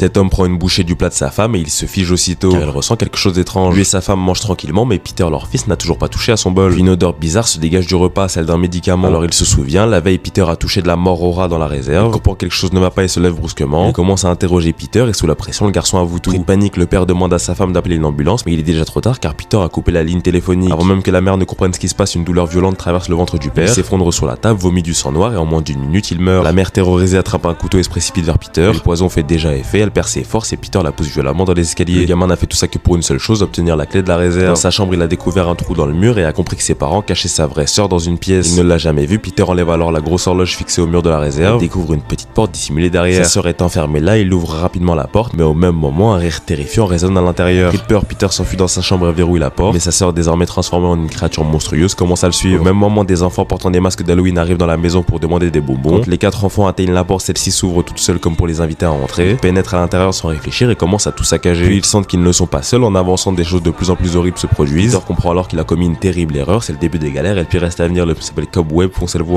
Cet homme prend une bouchée du plat de sa femme et il se fige aussitôt, car il ressent quelque chose d'étrange. Lui et sa femme mangent tranquillement, mais Peter, leur fils, n'a toujours pas touché à son bol. Puis une odeur bizarre se dégage du repas, celle d'un médicament. Alors il se souvient, la veille, Peter a touché de la mort au rat dans la réserve. Il comprend que quelque chose ne va pas et se lève brusquement. Il commence à interroger Peter et sous la pression, le garçon avoue tout. Pris de panique, le père demande à sa femme d'appeler une ambulance, mais il est déjà trop tard car Peter a coupé la ligne téléphonique. Avant même que la mère ne comprenne ce qui se passe, une douleur violente traverse le ventre du père. Il s'effondre sur la table, vomit du sang noir et en moins d'une minute, il meurt. La mère terrorisée attrape un couteau et se précipite vers Peter. Le poison fait déjà effet, elle perd ses forces et Peter la pousse violemment dans les escaliers. Le gamin n'a fait tout ça que pour une seule chose, obtenir la clé de la réserve. Dans sa chambre, il a découvert un trou dans le mur et a compris que ses parents cachaient sa vraie sœur dans une pièce. Il ne l'a jamais vue. Peter enlève alors la grosse horloge fixée au mur de la réserve et découvre une petite porte dissimulée derrière. Sa sœur est enfermée là, il ouvre rapidement la porte, mais au même moment, un rire terrifiant résonne à l'intérieur. Pris de peur, Peter s'enfuit dans sa chambre et verrouille la porte, mais sa sœur, désormais transformée en une créature monstrueuse, commence à le suivre. Au même moment, des enfants portant des masques d'Halloween arrivent dans la maison pour demander des bonbons. Quand les 4 enfants atteignent la porte, celle-ci s'ouvre toute seule comme pour les inviter à entrer. Ils pénètrent à l'intérieur sans réfléchir et commencent à tout saccager. Puis ils sentent qu'ils ne sont pas seuls. En avançant, des choses de plus en plus horribles se produisent. Peter comprend alors qu'il a commis une terrible erreur, c'est le début des galères et le pire reste à venir. Le Cobweb, foncez le voir.